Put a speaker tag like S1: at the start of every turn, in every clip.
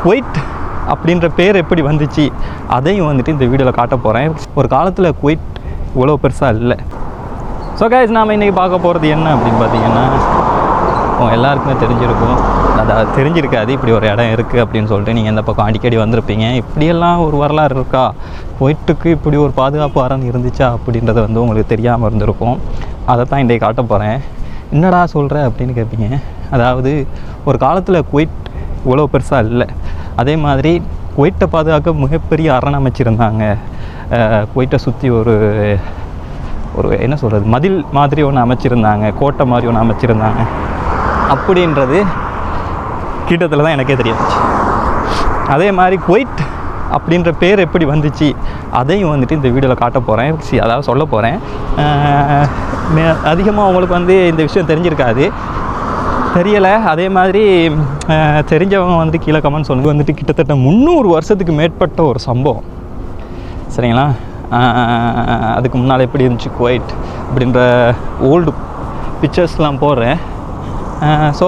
S1: Quite அப்படின்ற பேர் எப்படி வந்துச்சு அதையும் வந்துட்டு இந்த வீடியோவில் காட்ட போகிறேன். ஒரு காலத்தில் குவைட் இவ்வளோ பெருசாக இல்லை. ஸோ கைஸ், நாம் இன்றைக்கி பார்க்க போகிறது என்ன அப்படின்னு பார்த்தீங்கன்னா, எல்லாருக்குமே தெரிஞ்சிருக்கும், அதாவது தெரிஞ்சிருக்காது இப்படி ஒரு இடம் இருக்குது அப்படின்னு சொல்லிட்டு. நீங்கள் இந்த பக்கம் அடிக்கடி வந்திருப்பீங்க. இப்படியெல்லாம் ஒரு வரலாறு இருக்கா, குவைட்டுக்கு இப்படி ஒரு பாதுகாப்பு அரண் இருந்துச்சா அப்படின்றது வந்து உங்களுக்கு தெரியாமல் இருந்திருக்கும். அதை தான் இன்றைக்கி காட்ட போகிறேன். என்னடா சொல்கிற அப்படின்னு கேட்பீங்க. அதாவது ஒரு காலத்தில் குவைட் இவ்வளோ பெருசாக இல்லை. அதே மாதிரி குவைட்டை பாதுகாக்க மிகப்பெரிய அரண் அமைச்சிருந்தாங்க. குவைட்டை சுற்றி ஒரு என்ன சொல்கிறது, மதில் மாதிரி ஒன்று அமைச்சிருந்தாங்க, கோட்டை மாதிரி ஒன்று அமைச்சிருந்தாங்க. அப்படின்றது கிட்டத்தில் தான் எனக்கே தெரியாச்சு. அதே மாதிரி குவைட் அப்படின்ற பேர் எப்படி வந்துச்சு அதையும் வந்துட்டு இந்த வீடியோவில் காட்ட போகிறேன், அதாவது சொல்ல போகிறேன். அதிகமாக உங்களுக்கு வந்து இந்த விஷயம் தெரிஞ்சிருக்காது, தெரியலை. அதே மாதிரி தெரிஞ்சவங்க வந்து கீழே கமெண்ட் சொல்லுங்கள். வந்துட்டு கிட்டத்தட்ட 300 வருஷத்துக்கு மேற்பட்ட ஒரு சம்பவம், சரிங்களா? அதுக்கு முன்னால் எப்படி இருந்துச்சு குவைட் அப்படின்ற ஓல்டு பிக்சர்ஸ்லாம் போடுறேன். ஸோ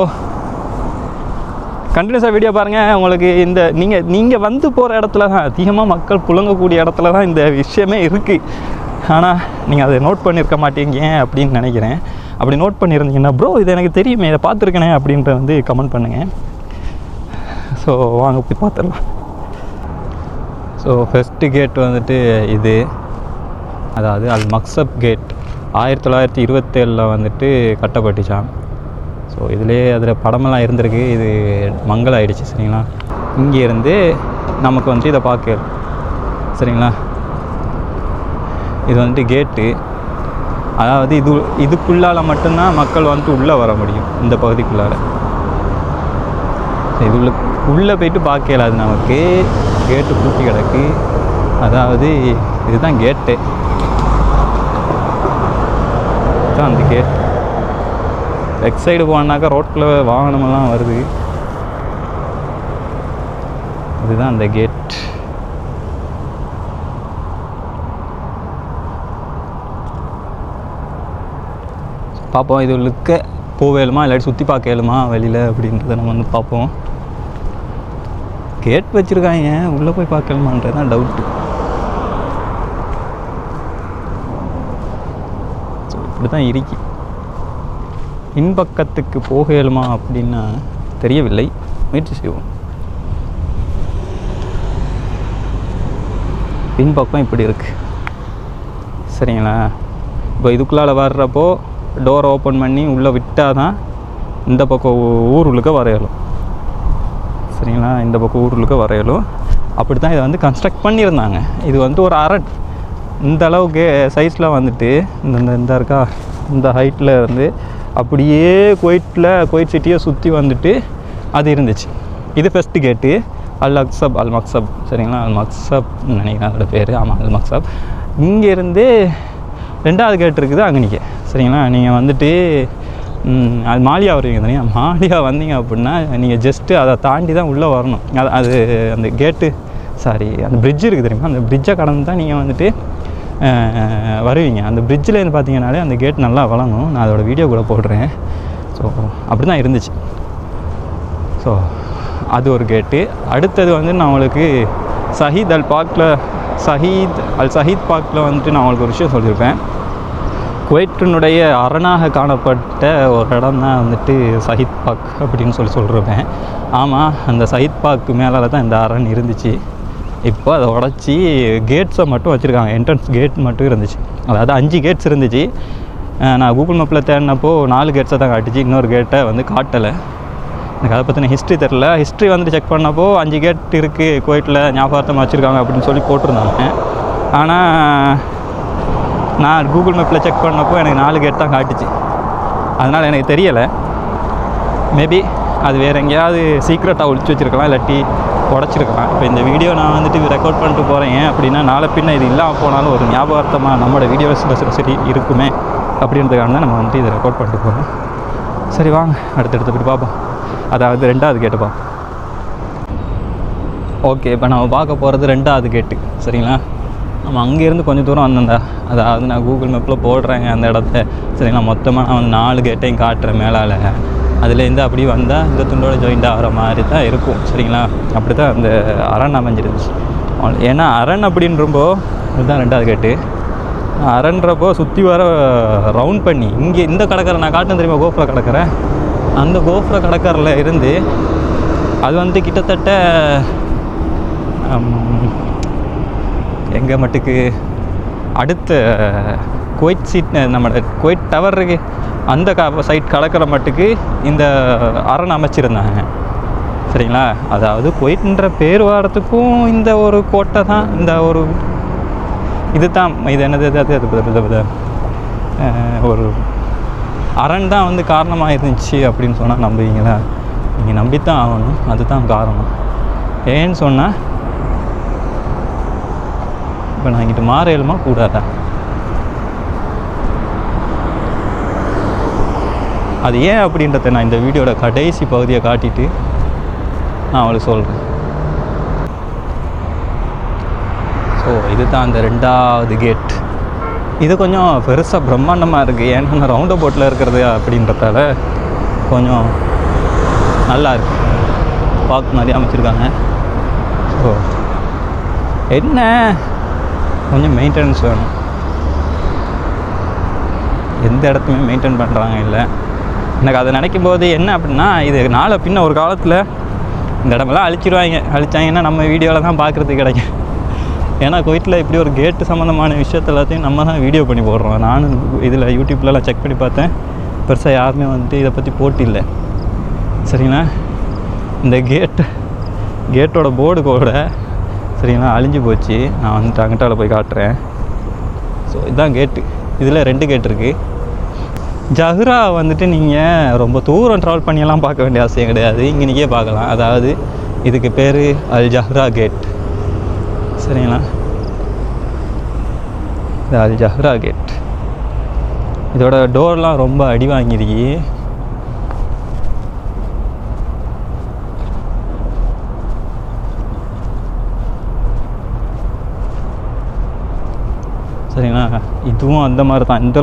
S1: கண்டினியூஸாக வீடியோ பாருங்கள். உங்களுக்கு இந்த நீங்கள் வந்து போகிற இடத்துல தான் அதிகமாக மக்கள் புழங்கக்கூடிய இடத்துல தான் இந்த விஷயமே இருக்குது. ஆனால் நீங்கள் அதை நோட் பண்ணியிருக்க மாட்டீங்க அப்படின்னு நினைக்கிறேன். அப்படி நோட் பண்ணியிருந்தீங்கன்னா, ப்ரோ இது எனக்கு தெரியுமே, இதை பார்த்துருக்கேனே அப்படின்ற வந்து கமெண்ட் பண்ணுங்கள். ஸோ வாங்க போய் பார்த்துடலாம். ஸோ ஃபஸ்ட்டு கேட் வந்துட்டு இது, அதாவது அல் மக்சப் கேட் 1927 வந்துட்டு கட்டப்பட்டுச்சான். ஸோ இதிலே அதில் படமெல்லாம் இருந்திருக்கு. இது மங்கல் ஆகிடுச்சு, சரிங்களா? இங்கேருந்து நமக்கு வந்துட்டு இதை பார்க்க, சரிங்களா? இது வந்துட்டு கேட்டு, அதாவது இதுக்குள்ளால் மட்டும்தான் மக்கள் வந்துட்டு உள்ளே வர முடியும். இந்த பகுதிக்குள்ளால் இது உள்ளே போயிட்டு பார்க்கல, அது நமக்கு கேட்டு பூட்டி கிடக்கு. அதாவது இதுதான் கேட்டு, இதுதான் அந்த கேட். லெஃப்ட் சைடு போனாக்கா ரோட்டில் வாகனமெல்லாம் வருது. இதுதான் அந்த கேட். பார்ப்போம் இது உள்ளுக்க போவேலுமா இல்லாட்டி சுற்றி பார்க்கலுமா வெளியில் அப்படின்றத நம்ம வந்து பார்ப்போம். கேட் வச்சுருக்காங்க, உள்ளே போய் பார்க்கலுமான்றது தான் டவுட்டு. ஸோ இப்படி தான் இருக்கு. பின்பக்கத்துக்கு போகலுமா அப்படின்னா தெரியவில்லை, முயற்சி செய்வோம். பின்பக்கம் இப்படி இருக்குது, சரிங்களா? இப்போ இதுக்குள்ளால் வர்றப்போ டோரை ஓப்பன் பண்ணி உள்ளே விட்டால் தான் இந்த பக்கம் ஊருளுக்க வரையலும், சரிங்களா? இந்த பக்கம் ஊருளுக்க வரையலும். அப்படி தான் இதை வந்து கன்ஸ்ட்ரக்ட் பண்ணியிருந்தாங்க. இது வந்து ஒரு அரண் இந்த அளவுக்கு சைஸில் வந்துட்டு இந்த இருக்கா, இந்த ஹைட்டில் இருந்து அப்படியே குவைட் சிட்டியை சுற்றி வந்துட்டு அது இருந்துச்சு. இது ஃபஸ்ட்டு கேட்டு அல் மக்சப், சரிங்களா? அல் மக்சப் நினைக்கிறேன் அதோட பேர். ஆமாம், அல் மக்சப். இங்கேருந்து 2வது கேட் இருக்குது அங்கே நிற்க, சரிங்களா? நீங்கள் வந்துட்டு அது மாலியா வருவீங்க தானே, மாலியா வந்தீங்க அப்படின்னா நீங்கள் ஜஸ்ட்டு அதை தாண்டி தான் உள்ளே வரணும். அது அந்த கேட்டு, சாரி, அந்த பிரிட்ஜ் இருக்குது தெரியுமா, அந்த பிரிட்ஜை கடந்து தான் நீங்கள் வந்துட்டு வருவீங்க. அந்த பிரிட்ஜிலேருந்து பார்த்தீங்கன்னாலே அந்த கேட் நல்லா வழங்கும். நான் அதோடய வீடியோ கூட போடுறேன். ஸோ அப்படி தான் இருந்துச்சு. ஸோ அது ஒரு கேட்டு. அடுத்தது வந்து நான் உங்களுக்கு ஷஹீத் பார்க்கில் வந்துட்டு நான் உங்களுக்கு ஒரு விஷயம் சொல்லியிருப்பேன். குவைட்டினுடைய அரணாக காணப்பட்ட ஒரு இடம் தான் வந்துட்டு ஷஹீத் பார்க் அப்படின்னு சொல்லியிருப்பேன். ஆமாம், அந்த ஷஹீத் பார்க்கு மேலே தான் இந்த அரண் இருந்துச்சு. இப்போ அதை உடச்சி கேட்ஸை மட்டும் வச்சுருக்காங்க. என்ட்ரன்ஸ் கேட் மட்டும் இருந்துச்சு, அதாவது 5 கேட்ஸ் இருந்துச்சு. நான் கூகுள் மேப்பில் தேடினப்போ 4 கேட்ஸை தான் காட்டுச்சு, இன்னொரு கேட்டை வந்து காட்டலை. எனக்கு அதை பற்றின ஹிஸ்ட்ரி தெரில. ஹிஸ்ட்ரி வந்துட்டு செக் பண்ணப்போ 5 கேட் இருக்குது குவைட்டில், ஞாபகார்த்தமாக வச்சுருக்காங்க அப்படின்னு சொல்லி போட்டிருந்தாங்க. ஆனால் நான் கூகுள் மேப்பில் செக் பண்ணப்போ எனக்கு 4 கேட் தான் காட்டுச்சு. அதனால் எனக்கு தெரியலை, மேபி அது வேறு எங்கேயாவது சீக்ரெட்டாக ஒழிச்சு வச்சுருக்கலாம், இல்லாட்டி உடச்சிருக்கலாம். இப்போ இந்த வீடியோ நான் வந்துட்டு ரெக்கார்ட் பண்ணிட்டு போகிறேன் அப்படின்னா நாளை பின்ன இது இல்லாமல் போனாலும் ஒரு ஞாபகார்த்தமாக நம்மளோட வீடியோஸில் சரி இருக்குமே அப்படின்றதுக்காக தான் நம்ம வந்துட்டு இதை ரெக்கார்ட் பண்ணிட்டு போகிறோம். சரி வாங்க அடுத்தடுத்து போய் பார்ப்போம். அதாவது 2வது கேட்டு பார்ப்போம். ஓகே, இப்போ நம்ம பார்க்க போகிறது 2வது கேட்டு, சரிங்களா? நம்ம அங்கேருந்து கொஞ்சம் தூரம் வந்தேன்டா, அதாவது நான் கூகுள் மேப்பில் போடுறேங்க அந்த இடத்த, சரிங்களா? மொத்தமாக நான் வந்து 4 கேட்டையும் காட்டுறேன் மேலால். அதுலேருந்து அப்படி வந்தால் இந்த துண்டோட ஜாயிண்ட் ஆகிற மாதிரி தான் இருக்கும். சரிங்களா? அப்படி தான் அந்த அரண் அமைஞ்சிருந்துச்சு. ஏன்னா அரண் அப்படின்றப்போ இதுதான் 2வது கேட்டு. அரண்றப்போ சுற்றி வர ரவுண்ட் பண்ணி இங்கே இந்த கடற்கரை நான் காட்டினேன் தெரியுமா, கோபுர கடற்கரை. அந்த கோபுர கடற்கரையில் இருந்து அது வந்து கிட்டத்தட்ட எங்கே மட்டுக்கு அடுத்த குவைட் சீட் நம்ம குவைட் டவர் இருக்கு அந்த சைட் கடற்கரை மட்டுக்கு இந்த அரண் அமைச்சிருந்தாங்க. சரிங்களா? அதாவது குவைட்ன்ற பேர் வாரத்துக்கும் இந்த ஒரு கோட்டை தான், இந்த ஒரு இது தான், இது என்னது அது ஒரு அரண் தான் வந்து காரணமாக இருந்துச்சு அப்படின்னு சொன்னால் நம்புவீங்களா? நீங்கள் நம்பித்தான் ஆகணும். அதுதான் காரணம். ஏன்னு சொன்னால் இப்போ நான் இங்கிட்டு மாறேலுமா கூடாதா? அது ஏன் அப்படின்றத நான் இந்த வீடியோட கடைசி பகுதியை காட்டிட்டு நான் அவளுக்கு சொல்கிறேன். ஸோ இதுதான் அந்த 2வது கேட். இது கொஞ்சம் பெருசாக பிரம்மாண்டமாக இருக்குது. ஏன்னா ரவுண்ட் போட்டில் இருக்கிறது அப்படின்றதால கொஞ்சம் நல்லா இருக்குது, பார்க்க நிறைய அமைச்சிருக்காங்க. ஸோ என்ன கொஞ்சம் மெயின்டெனன்ஸ் வேணும். எந்த இடத்துலையுமே மெயின்டைன் பண்ணுறாங்க இல்லை. எனக்கு அதை நினைக்கும் போது என்ன அப்படின்னா, இது நாளை பின்ன ஒரு காலத்தில் இந்த இடமெல்லாம் அழிச்சாங்கன்னா நம்ம வீடியோவில் தான் பார்க்குறதுக்கு கிடைக்கும். ஏன்னா குவைத்தில் இப்படி ஒரு கேட்டு சம்மந்தமான விஷயத்த எல்லாத்தையும் நம்ம தான் வீடியோ பண்ணி போடுறோம். நானும் இதில் யூடியூப்லலாம் செக் பண்ணி பார்த்தேன், பெருசாக யாருமே வந்துட்டு இதை பற்றி போட்டில்லை. சரிங்களா? இந்த கேட்டோட போர்டு கூட சரிங்களா அழிஞ்சு போச்சு. நான் வந்துட்டு அங்கிட்டால போய் காட்டுறேன். ஸோ இதுதான் கேட்டு. இதில் 2 கேட் இருக்குது. ஜஹ்ரா வந்துட்டு நீங்கள் ரொம்ப தூரம் ட்ராவல் பண்ணியெல்லாம் பார்க்க வேண்டிய அவசியம் கிடையாது. இங்கே நீக்கே பார்க்கலாம். அதாவது இதுக்கு பேர் அல் ஜஹ்ரா கேட். சரிங்களா? இது அல் ஜஹ்ரா கேட். இதோட டோர்லாம் ரொம்ப அடி வாங்கிருக்கு. சரிங்களா? இதுவும் அந்த மாதிரி தான். இந்த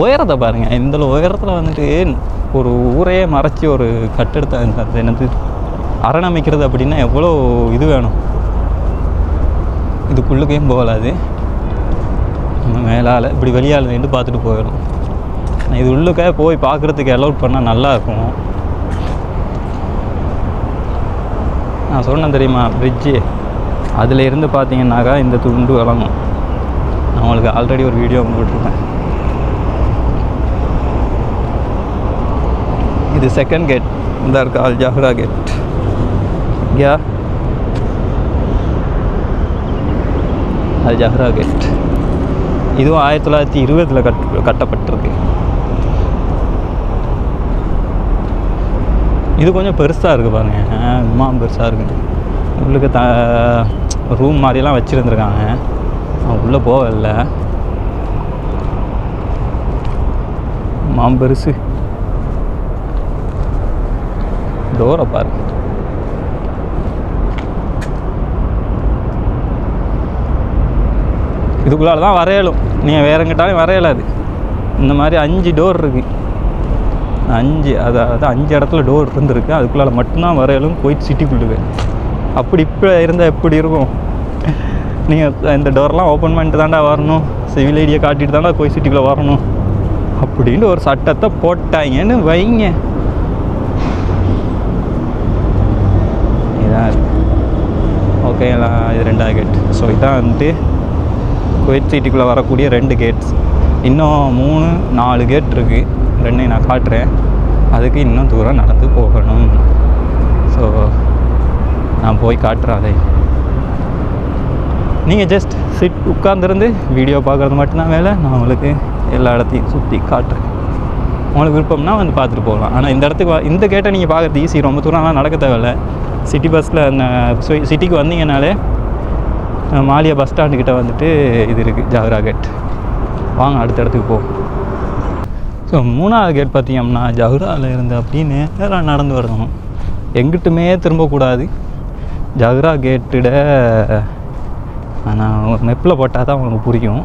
S1: உயரத்தை பாருங்கள். இந்த உயரத்தில் வந்துட்டு ஒரு ஊரையே மறைச்சி ஒரு கட்டடத்தை அந்த என்னது அரண் அமைக்கிறது அப்படின்னா எவ்வளோ இது வேணும். இதுக்குள்ளுக்கையும் போகலாது, நம்ம மேலால் இப்படி வெளியால் நின்று பார்த்துட்டு போயிடும். இது உள்ளுக்கே போய் பார்க்குறதுக்கு அலோட் பண்ணால் நல்லாயிருக்கும். நான் சொன்னேன் தெரியுமா பிரிட்ஜு, அதில் இருந்து பார்த்தீங்கன்னாக்கா இந்த துண்டு விளங்கும். நான் உங்களுக்கு ஆல்ரெடி ஒரு வீடியோ போட்டிருக்கேன். இது 2nd கேட். இந்த இருக்கு அல் ஜஹ்ரா கேட். யா அல் ஜஹ்ரா கேட். இதுவும் 1920 கட்டப்பட்டிருக்கு. இது கொஞ்சம் பெருசாக இருக்குது பாருங்கள். பெருசாக இருக்குது. உள்ளுக்கு ரூம் மாதிரிலாம் வச்சுருந்துருக்காங்க. உள்ளே போகல. பெருசு. டோரை பாருங்க. இதுக்குள்ளால தான் வரையலும். நீங்கள் வேற எங்கிட்டாலும் வரையலாது. இந்த மாதிரி 5 டோர் இருக்குது. 5 அதாவது 5 இடத்துல டோர் இருந்துருக்கு. அதுக்குள்ளால மட்டும்தான் வரையலும் குவைட் சிட்டிக்குள்ளுக்கு. அப்படி இப்போ இருந்தால் எப்படி இருக்கும்? நீங்கள் இந்த டோர்லாம் ஓப்பன் பண்ணிட்டு தாண்டா வரணும், சிவில் ஐடியை காட்டிட்டு தாண்டா குவைட் சிட்டிக்குள்ளே வரணும் அப்படின்னு ஒரு சட்டத்தை போட்டாங்கன்னு வைங்க. இதான் ஓகேங்களா? இது 2வது கேட். ஸோ இதான் வந்துட்டு குவைட் சிட்டிக்குள்ளே வரக்கூடிய 2 கேட்ஸ். இன்னும் 3-4 கேட் இருக்குது. 2 நான் காட்டுறேன். அதுக்கு இன்னும் தூரம் நடந்து போகணும். ஸோ நான் போய் காட்டுறேன். அதை நீங்கள் ஜஸ்ட் உட்கார்ந்துருந்து வீடியோ பார்க்குறது மட்டும்தான் வேலை. நான் உங்களுக்கு எல்லா இடத்தையும் சுற்றி காட்டுறேன். உங்களுக்கு விருப்பம்னா வந்து பார்த்துட்டு போகலாம். ஆனால் இந்த இடத்துக்கு இந்த கேட்டை நீங்கள் பார்க்குறது ஈஸி. ரொம்ப தூரம்லாம் நடக்க தேவையில்லை. சிட்டி பஸ்ஸில் அந்த சிட்டிக்கு வந்தீங்கனாலே மாலியா பஸ் ஸ்டாண்டுக்கிட்ட வந்துட்டு இது இருக்குது, ஜஹ்ரா கேட். வாங்க அடுத்த இடத்துக்கு போகும். ஸோ 3வது கேட் பார்த்தீங்கன்னா ஜஹ்ராவில் இருந்து அப்படின்னு நேராக நடந்து வரணும். எங்கிட்டுமே திரும்பக்கூடாது. ஜஹ்ரா கேட்டிட நான் ஒரு மெப்பில் போட்டால் தான் உங்களுக்கு புரியும்.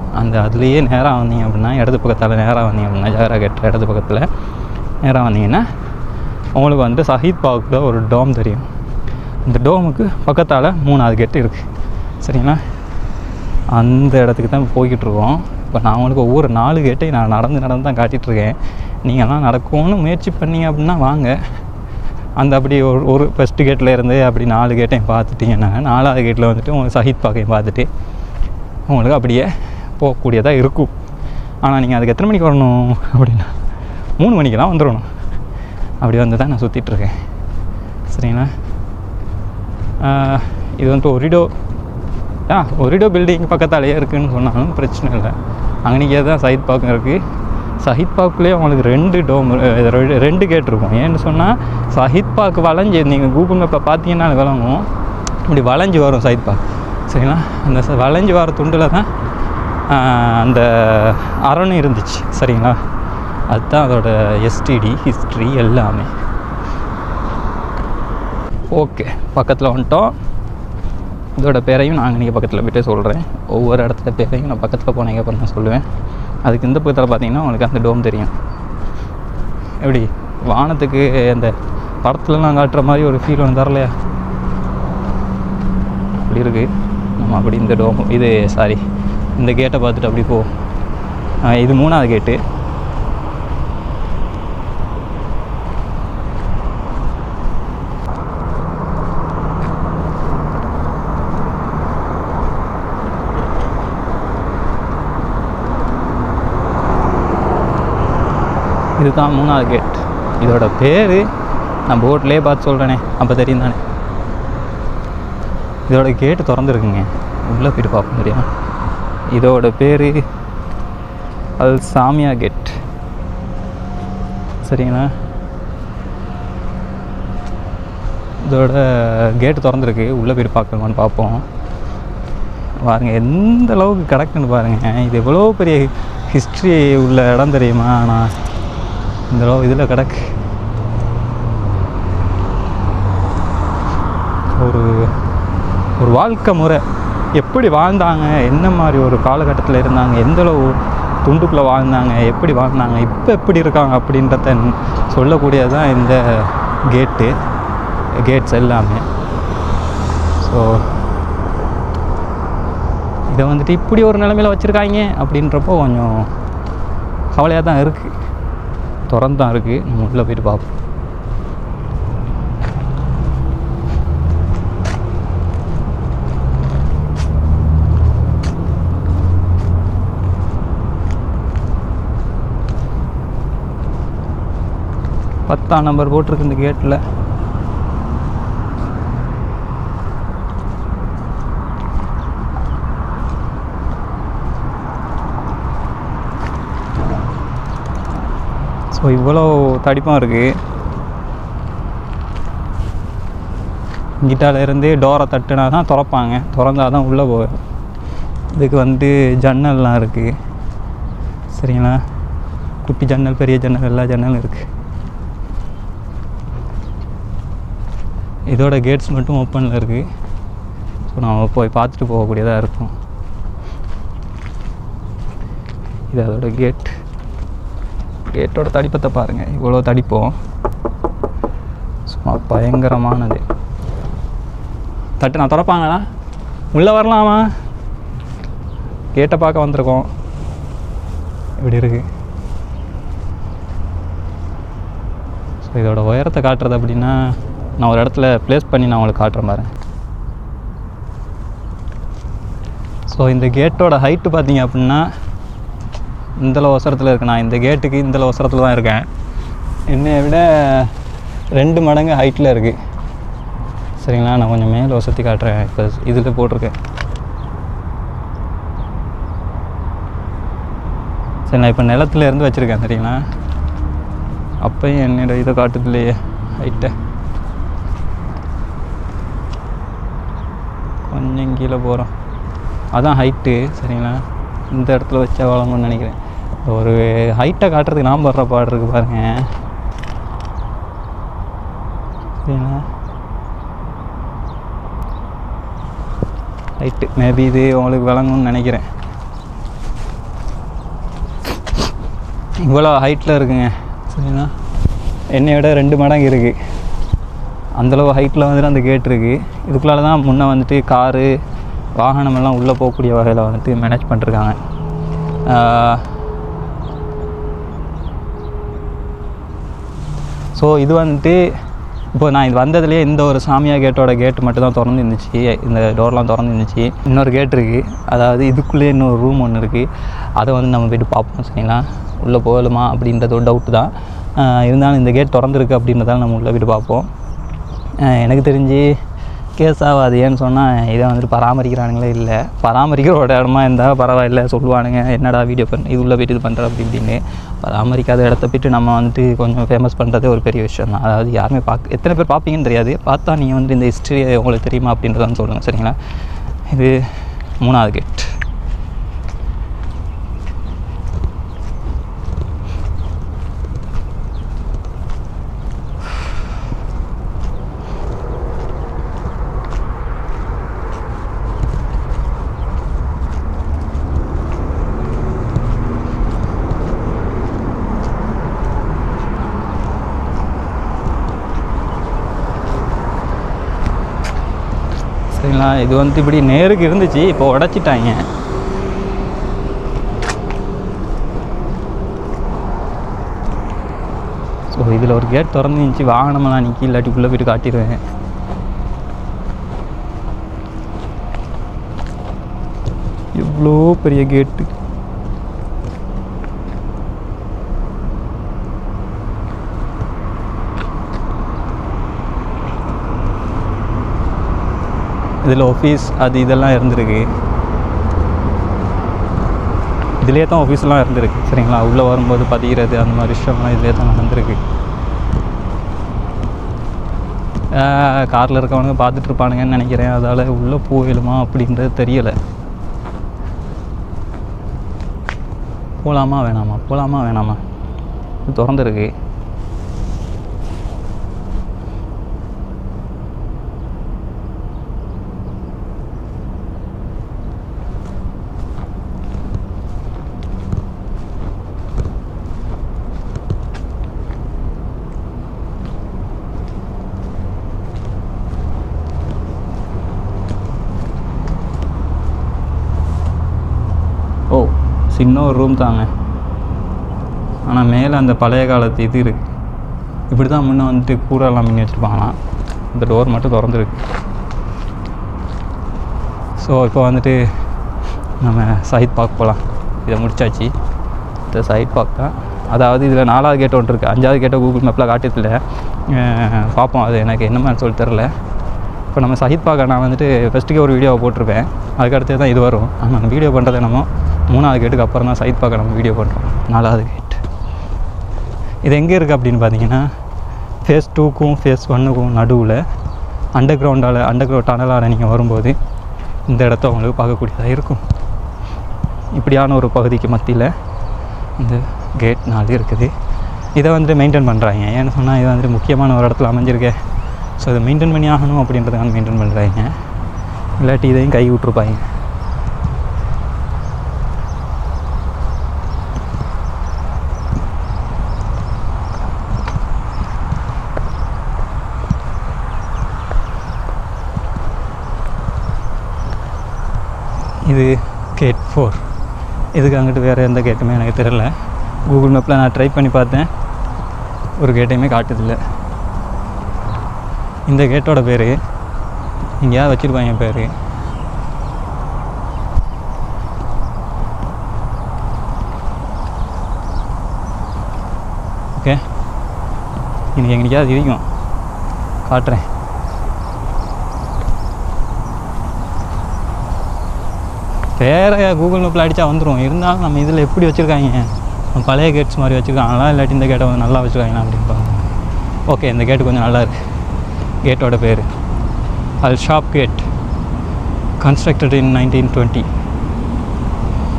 S1: அதுலேயே நேராக வந்தீங்க அப்படின்னா, இடது பக்கத்தால் நேராக வந்தீங்க அப்படின்னா, ஜஹ்ரா கேட்டில் இடது பக்கத்தில் நேராக வந்தீங்கன்னா உங்களுக்கு வந்து ஷஹீத் பாக்கில் ஒரு டோம் தெரியும். இந்த டோமுக்கு பக்கத்தால் 3வது கேட்டு இருக்குது. சரிங்களா, அந்த இடத்துக்கு தான் போய்கிட்டுருக்கோம். இப்போ நான் உங்களுக்கு ஒவ்வொரு 4 கேட்டையும் நான் நடந்து தான் காட்டிகிட்ருக்கேன். நீங்கள்லாம் நடக்கும்னு முயற்சி பண்ணிங்க அப்படின்னா வாங்க. அந்த அப்படி ஒரு ஃபஸ்ட்டு கேட்டில் இருந்து அப்படி 4 கேட்டையும் பார்த்துட்டிங்கன்னா 4வது கேட்டில் வந்துட்டு உங்களுக்கு ஷஹீத் பாக்கையும் பார்த்துட்டு உங்களுக்கு அப்படியே போகக்கூடியதாக இருக்கும். ஆனால் நீங்கள் அதுக்கு எத்தனை மணிக்கு வரணும் அப்படின்னா 3 மணிக்கெல்லாம் வந்துடணும். அப்படி வந்து தான் நான் சுற்றிட்டுருக்கேன். சரிங்களா, இது வந்துட்டு ஒரிடோ பில்டிங் பக்கத்தாலேயே இருக்குதுன்னு சொன்னாலும் பிரச்சனை இல்லை. அங்கேயே தான் ஷஹீத் பாக்கம் இருக்குது. ஷஹீத் பாக்குலேயே உங்களுக்கு 2 கேட் இருக்கும். ஏன்னு சொன்னால் ஷஹீத் பாக்கு வளைஞ்சி நீங்கள் கூகுள் மேப்பில் பார்த்தீங்கன்னா விளங்கும். இப்படி வளைஞ்சி வரும் ஷஹீத் பாக். சரிங்களா, அந்த வளைஞ்சி வர துண்டில் தான் அந்த அரண் இருந்துச்சு. சரிங்களா, அதுதான் அதோட எஸ்டிடி ஹிஸ்ட்ரி எல்லாமே. ஓகே, பக்கத்தில் வந்துட்டோம். இதோட பேரையும் நான் இன்றைக்கி பக்கத்தில் போய்ட்டே சொல்கிறேன். ஒவ்வொரு இடத்துல பேரையும் நான் பக்கத்தில் போனேங்க அப்புறம் நான் சொல்லுவேன். அதுக்கு இந்த பக்கத்தில் பார்த்தீங்கன்னா உங்களுக்கு அந்த டோம் தெரியும். எப்படி வானத்துக்கு அந்த படத்துலலாம் காட்டுற மாதிரி ஒரு ஃபீல் ஒன்று தரலையா? அப்படி இருக்குது. நம்ம அப்படி இந்த டோம் இந்த கேட்டை பார்த்துட்டு அப்படி போ. இது 3வது கேட்டு. இதுதான் 3வது கேட். இதோட பேர் நான் போட்லேயே பார்த்து சொல்கிறேனே, அப்போ தெரியும் தானே. இதோட கேட்டு திறந்துருக்குங்க, உள்ளே போய்ட்டு பார்ப்போம் தெரியும். இதோட பேர் அல் சாமியா கேட். சரிங்களா, இதோட கேட்டு திறந்துருக்கு. உள்ளே போய்ட்டு பார்க்கணுமான்னு பார்ப்போம். பாருங்கள் எந்த அளவுக்கு கிடக்குன்னு பாருங்கள். இது எவ்வளோ பெரிய ஹிஸ்ட்ரி உள்ள இடம் தெரியுமா? ஆனால் இந்த இதில் கிடக்கு. ஒரு வாழ்க்கை முறை எப்படி வாழ்ந்தாங்க, என்ன மாதிரி ஒரு காலகட்டத்தில் இருந்தாங்க, எந்தளவு துண்டுக்குள்ளே வாழ்ந்தாங்க, எப்படி வாழ்ந்தாங்க, இப்போ எப்படி இருக்காங்க அப்படின்றத சொல்லக்கூடியது தான் இந்த கேட்ஸ் எல்லாமே. ஸோ இதை வந்துட்டு இப்படி ஒரு நிலைமையில் வச்சுருக்காங்க அப்படின்றப்போ கொஞ்சம் கவலையாக தான் இருக்குது. திறந்து தான் இருக்குது. நம்ம உள்ளே போய்ட்டு பார்ப்போம். பத்தாம் நம்பர் போட்டிருக்கு இந்த கேட்டில். ஸோ இவ்வளோ தடிப்பாக இருக்குது. கிட்டால இருந்து டோரை தட்டுனா தான் திறப்பாங்க. திறந்தால் தான் உள்ளே போகும். இதுக்கு வந்து ஜன்னல்லாம் இருக்குது. சரிங்களா, குட்டி ஜன்னல், பெரிய ஜன்னல், எல்லா ஜன்னலும் இருக்குது. இதோட கேட்ஸ் மட்டும் ஓப்பனில் இருக்குது. ஸோ நம்ம போய் பார்த்துட்டு போகக்கூடியதாக இருக்கும். இது அதோட கேட்டோட தடிப்பத்தை பாருங்கள். இவ்வளோ தடிப்போம், சும்மா பயங்கரமானது. தட்டு நான் திறப்பாங்களா? உள்ளே வரலாமா? கேட்டை பார்க்க வந்திருக்கோம். இப்படி இருக்குது. ஸோ இதோட உயரத்தை காட்டுறது அப்படின்னா நான் ஒரு இடத்துல ப்ளேஸ் பண்ணி நான் உங்களுக்கு காட்டுறேன் பாருங்க. ஸோ இந்த கேட்டோட ஹைட்டு பார்த்தீங்க அப்படின்னா இந்தளவு அவசரத்தில் இருக்குது. நான் இந்த கேட்டுக்கு இந்தளவு அவசரத்தில் தான் இருக்கேன். என்னை விட 2 மடங்கு ஹைட்டில் இருக்குது. சரிங்களா, நான் கொஞ்சம் மேலே வசதி காட்டுறேன். இப்போ இதில் போட்டிருக்கேன். சரி, நான் இப்போ நிலத்துல இருந்து வச்சுருக்கேன். சரிங்களா, அப்போயும் என்னோட இதை காட்டுது இல்லையே ஹைட்டை. கொஞ்சம் கீழே போகிறோம், அதான் ஹைட்டு. சரிங்களா, இந்த இடத்துல வச்சா வளங்கன்னு நினைக்கிறேன். ஒரு ஹைட்டை காட்டுறதுக்கு நான் படுற பாடு இருக்குது பாருங்கள். சரிங்களா, ஹைட்டு மேபி இது உங்களுக்கு விளங்கும்னு நினைக்கிறேன். இவ்வளோ ஹைட்டில் இருக்குங்க. சரிங்களா, என்னை விட 2 மடங்கு இருக்குது. அந்தளவு ஹைட்டில் வந்துட்டு அந்த கேட் இருக்குது. இதுக்குள்ளால தான் முன்னே வந்துட்டு காரு வாகனமெல்லாம் உள்ளே போகக்கூடிய வகையில் வந்துட்டு மேனேஜ் பண்ணிருக்காங்க. ஸோ இது வந்துட்டு இப்போ நான் இது வந்ததுலேயே இந்த ஒரு சாமியா கேட்டோட கேட்டு மட்டும் தான் திறந்து இருந்துச்சு. இந்த டோர்லாம் திறந்து இருந்துச்சு. இன்னொரு கேட் இருக்குது, அதாவது இதுக்குள்ளேயே இன்னொரு ரூம் ஒன்று இருக்குது. அதை வந்து நம்ம போய்ட்டு பார்ப்போம். சரிங்களா, உள்ளே போகலுமா அப்படின்றது ஒரு டவுட்டு தான். இருந்தாலும் இந்த கேட் திறந்துருக்கு அப்படின்றதால நம்ம உள்ளே போய்ட்டு பார்ப்போம். எனக்கு தெரிஞ்சு கேஸ் ஆகாது. ஏன்னு சொன்னால் இதை வந்துட்டு பராமரிக்கிறானுங்களே இல்லை. பராமரிக்கிற ஒரு இடமா இருந்தால் பரவாயில்ல, சொல்லுவானுங்க என்னடா வீடியோ பண்ண இது உள்ளே போய்ட்டு இது பண்ணுற அப்படி இப்படின்னு. பராமரிக்காத இடத்த போய்ட்டு நம்ம வந்துட்டு கொஞ்சம் ஃபேமஸ் பண்ணுறதே ஒரு பெரிய விஷயம் தான். அதாவது யாருமே எத்தனை பேர் பார்ப்பீங்கன்னு தெரியாது. பார்த்தா நீங்கள் வந்துட்டு இந்த ஹிஸ்ட்ரி உங்களுக்கு தெரியுமா அப்படின்றதான் சொல்லுங்கள். சரிங்களா, இது 3வது கேட். சரிங்களா, இது வந்து இப்படி நேருக்கு இருந்துச்சு, இப்போ உடச்சிட்டாங்க. ஸோ இதில் ஒரு கேட் திறந்து இருந்துச்சு, வாகனமெல்லாம் நிற்கி, இல்லாட்டி உள்ளே போய்ட்டு காட்டிடுவேன். இவ்வளோ பெரிய கேட்டு. இதில் ஆஃபீஸ் அது இதெல்லாம் இருந்திருக்கு. இதிலே தான் ஆஃபீஸ்லாம் இருந்திருக்கு. சரிங்களா, உள்ளே வரும்போது பதிகிறது அந்த மாதிரி விஷயம்லாம் இதிலே தான் நடந்திருக்கு. காரில் இருக்கவனுங்க பார்த்துட்ருப்பானுங்கன்னு நினைக்கிறேன். அதால் உள்ளே போயிடுமா அப்படின்றது தெரியலை. போகலாமா வேணாமா திறந்துருக்கு. ஓ, சின்ன ஒரு ரூம் தாங்க. ஆனால் மேலே அந்த பழைய காலத்து இது இருக்குது. இப்படி தான் முன்னே வந்துட்டு கூரெல்லாம் பண்ணி வச்சுருப்பாங்களாம். இந்த டோர் மட்டும் திறந்துருக்கு. ஸோ இப்போ வந்துட்டு நம்ம சைட் பார்க் போகலாம். இதை முடிச்சாச்சு. இந்த சைட் பார்க் தான். அதாவது இதில் 4வது கேட் ஒன்று இருக்குது. 5வது கேட்டை கூகுள் மேப்பில் காட்டியதில்லை. பார்ப்போம், அது எனக்கு என்ன மாதிரி சொல்லி தெரில. இப்போ நம்ம சஹித் பார்க்க நான் வந்துட்டு ஃபஸ்ட்டுக்கே ஒரு வீடியோவை போட்டிருப்பேன். அதுக்கடுத்து தான் இது வரும். நம்ம அந்த வீடியோ பண்ணுறது என்னமோ 3வது கேட்டுக்கு அப்புறம் தான் சஹித் பார்க்க நம்ம வீடியோ பண்ணுறோம். 4வது கேட் இது எங்கே இருக்குது அப்படின்னு பார்த்தீங்கன்னா, ஃபேஸ் 2க்கும் ஃபேஸ் 1க்கும் நடுவில் அண்டர் கிரவுண்ட் டனலால் நீங்கள் வரும்போது இந்த இடத்த உங்களுக்கு பார்க்கக்கூடியதாக இருக்கும். இப்படியான ஒரு பகுதிக்கு மத்தியில் இந்த கேட் 4 இருக்குது. இதை வந்துட்டு மெயின்டைன் பண்ணுறாங்க. ஏன்னு சொன்னால் இது வந்துட்டு முக்கியமான ஒரு இடத்துல அமைஞ்சிருக்கேன். ஸோ இதை மெயின்டைன் பண்ணி ஆகணும் அப்படின்றதுக்காக மெயின்டைன் பண்ணுறாங்க. இல்லாட்டி இதையும் கை விட்ருப்பாங்க. இது கேட் 4. இதுக்கு அங்கிட்டு வேறு எந்த கேட்டுமே எனக்கு தெரியல. கூகுள் மேப்பில் நான் ட்ரை பண்ணி பார்த்தேன், ஒரு கேட்டையுமே காட்டுதில்லை. இந்த கேட்டோட பேர் எங்கேயாவது வச்சுருப்பாங்க பேர். ஓகே, இன்றைக்கி எங்கேயாவது இருக்கும், காட்டுறேன். வேறு கூகுள் மேப்பில் அடித்தா வந்துடும். இருந்தாலும் நம்ம இதில் எப்படி வச்சுருக்காங்க, பழைய கேட்ஸ் மாதிரி வச்சுருக்காங்களா இல்லாட்டி இந்த கேட்டை வந்து நல்லா வச்சுருக்காங்களா அப்படின்பாங்க. ஓகே, இந்த கேட்டு கொஞ்சம் நல்லா இருக்குது. கேட்டோட பேர் அல் ஷாப் கேட், கன்ஸ்ட்ரக்டட் இன் 1920.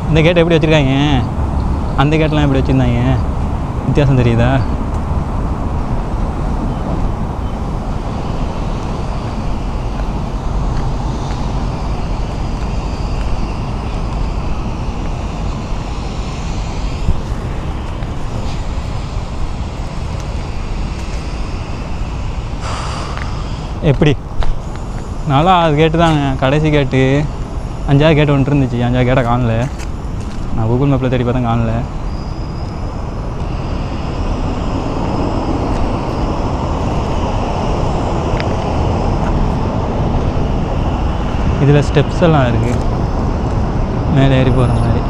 S1: இந்த கேட்டை எப்படி வச்சுருக்காங்க, அந்த கேட்டெலாம் எப்படி வச்சுருந்தாங்க, வித்தியாசம் தெரியுதா? எப்படி நல்லா அது கேட்டு தாங்க கடைசி கேட்டு 5வது கேட்டு ஒன்று இருந்துச்சு. 5வது கேட்டை காணல. நான் கூகுள் மேப்பில் தேடி பார்த்தேன், காணல. இதில் ஸ்டெப்ஸ் எல்லாம் இருக்குது மேலே ஏறி போகிற மாதிரி.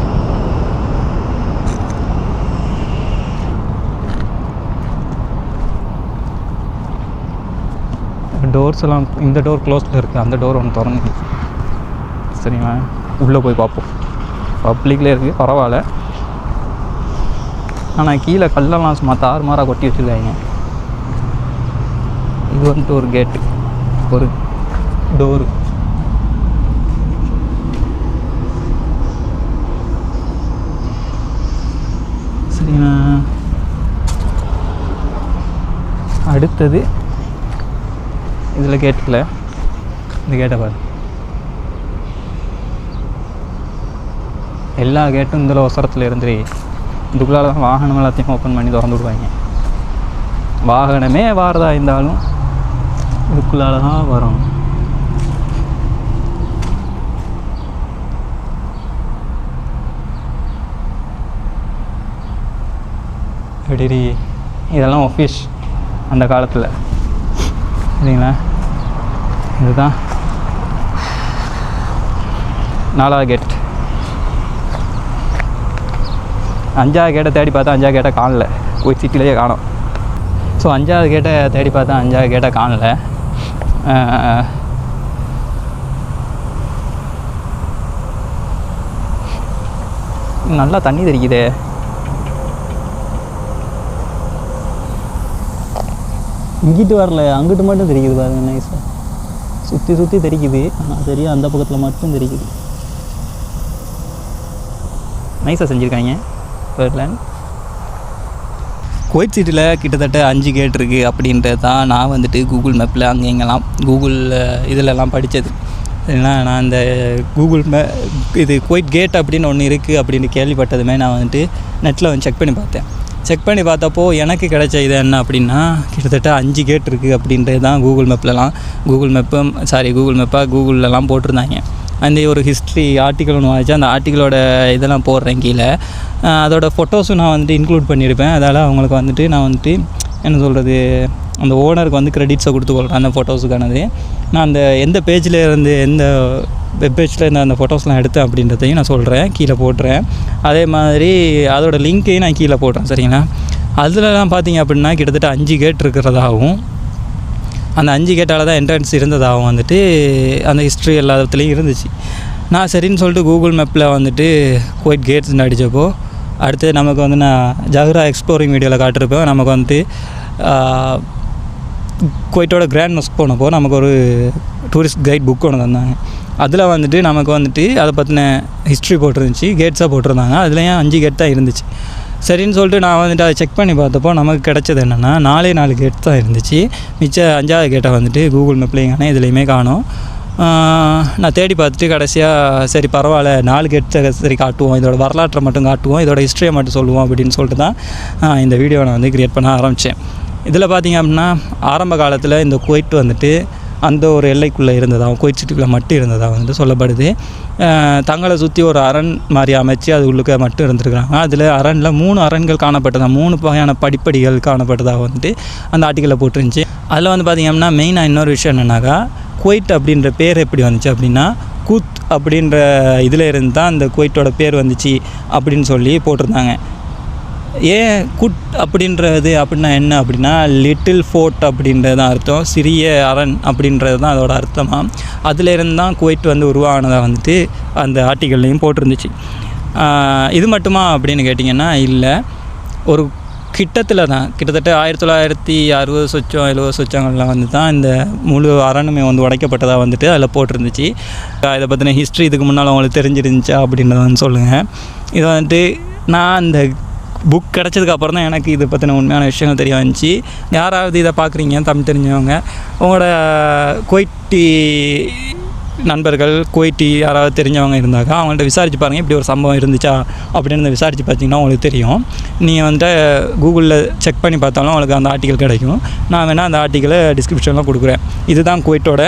S1: டோர்ஸ் எல்லாம் இந்த டோர் க்ளோஸில் இருக்குது, அந்த டோர் ஒன்று திறந்து. சரிங்களா, உள்ளே போய் பார்ப்போம். பப்ளிக்கில் இருக்குது, பரவாயில்ல. ஆனால் கீழே கல்லெல்லாம் சும்மா தாறுமாறாக கொட்டி வச்சுருக்காங்க. இது வந்துட்டு ஒரு கேட்டு, ஒரு டோரு. சரிங்களா, அடுத்தது இதில் கேட்டில் இந்த கேட்டை பாரு. எல்லா கேட்டும் இதில் அவசரத்தில் இருந்து இதுக்குள்ளால தான் வாகனம் எல்லாத்தையும் ஓப்பன் பண்ணி திறந்து விடுவாங்க. வாகனமே வாரதா இருந்தாலும் இதுக்குள்ளால தான் வரும். எப்படி இதெல்லாம் ஆஃபீஸ் அந்த காலத்தில். சரிங்களா, இதுதான் 4வது கேட். 5வது கேட்டை தேடி பார்த்தா 5வது கேட்டை காணல, குவைத் சிட்டிலேயே காணோம். ஸோ 5வது கேட்டை தேடி பார்த்தா 5வது கேட்டை காணல. நல்லா தண்ணி தெரிக்குதே. இங்கிட்டு வரல, அங்கிட்டு மட்டும் தெரிக்குது பாருங்க. நைஸாக சுற்றி சுற்றி தெரிக்குது, ஆனால் சரியாக அந்த பக்கத்தில் மட்டும் தெரிக்குது. நைஸாக செஞ்சுருக்காங்க பேர்லேண்ட். குவைத் சிட்டியில் கிட்டத்தட்ட 5 கேட் இருக்குது அப்படின்றது தான் நான் வந்துட்டு கூகுள் மேப்பில் அங்கே இங்கெல்லாம் கூகுள் இதிலெல்லாம் படித்தது. ஏன்னா நான் இந்த கூகுள் இது குவைத் கேட் அப்படின்னு ஒன்று இருக்குது அப்படின்னு கேள்விப்பட்டதுமே நான் வந்துட்டு நெட்டில் வந்து செக் பண்ணி பார்த்தப்போ எனக்கு கிடைச்ச இது என்ன அப்படின்னா, கிட்டத்தட்ட 5 கேட் இருக்குது அப்படின்றது தான் கூகுள் மேப்பாக கூகுள்லலாம் போட்டிருந்தாங்க. அந்த ஒரு ஹிஸ்ட்ரி ஆர்டிக்கல் ஒன்று வாங்கிச்சு, அந்த ஆர்டிக்கலோட இதெல்லாம் போடுறேன் கீழே. அதோட ஃபோட்டோஸும் நான் வந்துட்டு இன்க்ளூட் பண்ணியிருப்பேன். அதால் அவங்களுக்கு வந்துட்டு நான் வந்துட்டு என்ன சொல்கிறது, அந்த ஓனருக்கு வந்து க்ரெடிட்ஸை கொடுத்து கொள்கிறேன் அந்த ஃபோட்டோஸுக்கானது. நான் அந்த எந்த பேஜில் இருந்து எந்த வெப்பேஜில் இருந்து அந்த ஃபோட்டோஸ்லாம் எடுத்தேன் அப்படின்றதையும் நான் சொல்கிறேன், கீழே போட்டுறேன். அதே மாதிரி அதோடய லிங்க்கையும் நான் கீழே போடுறேன். சரிங்களா, அதிலலாம் பார்த்தீங்க அப்படின்னா கிட்டத்தட்ட 5 கேட் இருக்கிறதாகவும், அந்த 5 கேட்டால் தான் என்ட்ரன்ஸ் இருந்ததாகவும் வந்துட்டு அந்த ஹிஸ்ட்ரி எல்லாத்துலேயும் இருந்துச்சு. நான் சரின்னு சொல்லிட்டு கூகுள் மேப்பில் வந்துட்டு குவைட் கேட்ஸ்ன்னு அடித்தப்போ அடுத்து நமக்கு வந்து நான் ஜஹ்ரா எக்ஸ்ப்ளோரிங் வீடியோவில் காட்டிருப்பேன். நமக்கு வந்துட்டு குவைட்டோட கிராண்ட் மஸ்க் போனப்போ நமக்கு ஒரு டூரிஸ்ட் கைட் புக் ஒன்று தந்தாங்க. அதில் வந்துட்டு நமக்கு வந்துட்டு அதை பற்றின ஹிஸ்ட்ரி போட்டிருந்துச்சு, கேட்ஸாக போட்டிருந்தாங்க. அதுலேயும் 5 கேட் தான் இருந்துச்சு. சரின்னு சொல்லிட்டு நான் வந்துட்டு அதை செக் பண்ணி பார்த்தப்போ நமக்கு கிடச்சது என்னென்னா 4 கேட் தான் இருந்துச்சு. மிச்சம் 5வது கேட்டை வந்துட்டு கூகுள் மேப்லேயும் காணோம், இதுலேயுமே காணோம். நான் தேடி பார்த்துட்டு கடைசியாக சரி பரவாயில்ல 4 கேட்டை சரி காட்டுவோம், இதோட வரலாற்றை மட்டும் காட்டுவோம், இதோட ஹிஸ்ட்ரியை மட்டும் சொல்லுவோம் அப்படின்னு சொல்லிட்டு தான் இந்த வீடியோவை நான் வந்து க்ரியேட் பண்ண ஆரம்பித்தேன். இதில் பார்த்திங்க அப்படின்னா ஆரம்ப காலத்தில் இந்த குவைட் வந்துட்டு அந்த ஒரு எல்லைக்குள்ளே இருந்ததாக, குவைத் சிட்டிக்குள்ளே மட்டும் இருந்ததாக வந்து சொல்லப்படுது. தங்களை சுற்றி ஒரு அரண் மாதிரி அமைச்சு அது உள்ளுக்க மட்டும் இருந்திருக்கிறாங்க. அதில் அரணில் 3 அரண்கள் காணப்பட்டதாக, 3 வகையான படிப்படிகள் காணப்பட்டதாக வந்துட்டு அந்த ஆர்டிக்கலில் போட்டுருந்துச்சு. அதில் வந்து பார்த்திங்கன்னா மெயினாக இன்னொரு விஷயம் என்னென்னாக்கா, குவைட் அப்படின்ற பேர் எப்படி வந்துச்சு அப்படின்னா குத் அப்படின்ற இதில் இருந்து தான் அந்த குவைட்டோட பேர் வந்துச்சு அப்படின்னு சொல்லி போட்டிருந்தாங்க. ஏன் குட் அப்படின்றது அப்படின்னா என்ன அப்படின்னா லிட்டில் ஃபோர்ட் அப்படின்றது தான் அர்த்தம், சிறிய அரண் அப்படின்றது தான் அதோட அர்த்தமாக. அதிலேருந்து தான் குவைட் வந்து உருவானதாக வந்துட்டு அந்த ஆர்டிக்கல்லையும் போட்டிருந்துச்சு. இது மட்டுமா அப்படின்னு கேட்டிங்கன்னா இல்லை, ஒரு கிட்டத்தட்ட 1960 சொச்சம் 70 சொச்சங்கள்லாம் வந்து தான் இந்த முழு அரணுமே வந்து உடைக்கப்பட்டதாக வந்துட்டு அதில் போட்டிருந்துச்சு. இதை பற்றின ஹிஸ்ட்ரி இதுக்கு முன்னால் உங்களுக்கு தெரிஞ்சிருந்துச்சா அப்படின்றத வந்து சொல்லுங்கள். இதை வந்துட்டு நான் இந்த புக் கிடச்சதுக்கப்புறம் தான் எனக்கு இதை பற்றின உண்மையான விஷயங்கள் தெரிய வந்துச்சு. யாராவது இதை பார்க்குறீங்க தமிழ் தெரிஞ்சவங்க, உங்களோட குவைட்டி நண்பர்கள் குவைட்டி யாராவது தெரிஞ்சவங்க இருந்தாக்கா அவங்கள்ட்ட விசாரிச்சு பாருங்கள், இப்படி ஒரு சம்பவம் இருந்துச்சா அப்படின்னு விசாரித்து பார்த்தீங்கன்னா உங்களுக்கு தெரியும். நீங்கள் வந்துட்டு கூகுளில் செக் பண்ணி பார்த்தாலும் உங்களுக்கு அந்த ஆர்டிக்கல் கிடைக்கும். நான் வேணால் அந்த ஆர்டிக்கலை டிஸ்கிரிப்ஷனில் கொடுக்குறேன். இதுதான் குவைட்டோட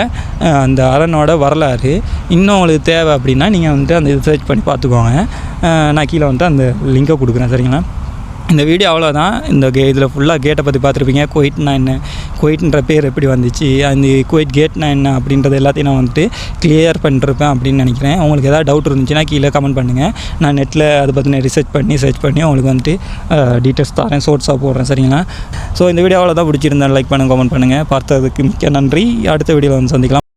S1: அந்த அரணோட வரலாறு. இன்னும் உங்களுக்கு தேவை அப்படின்னா நீங்கள் வந்துட்டு அந்த இது சர்ச் பண்ணி பார்த்துக்கோங்க. நான் கீழே வந்துட்டு அந்த லிங்கை கொடுக்குறேன். சரிங்களா? இந்த வீடியோ அவ்வளோதான். இந்த இதில் ஃபுல்லாக கேட்டை பற்றி பார்த்துருப்பீங்க. குவைட்னா என்ன, குவைட்ன்ற பேர் எப்படி வந்துச்சு, அந்த குவைட் கேட்னா என்ன அப்படின்றது எல்லாத்தையும் நான் வந்துட்டு கிளியர் பண்ணிருப்பேன் அப்படின்னு நினைக்கிறேன். உங்களுக்கு எதாவது டவுட் இருந்துச்சுன்னா கீழே கமெண்ட் பண்ணுங்கள். நான் நெட்டில் அதை பற்றின சர்ச் பண்ணி உங்களுக்கு வந்துட்டு டீட்டெயில்ஸ் தரேன், சோர்ஸாக போடுறேன். சரிங்களா? ஸோ இந்த வீடியோ அவ்வளோதான். பிடிச்சிருந்தேன் லைக் பண்ணுங்கள், கமெண்ட் பண்ணுங்கள். பார்த்ததுக்கு மிக்க நன்றி. அடுத்த வீடியோவில் வந்து சந்திக்கலாம்.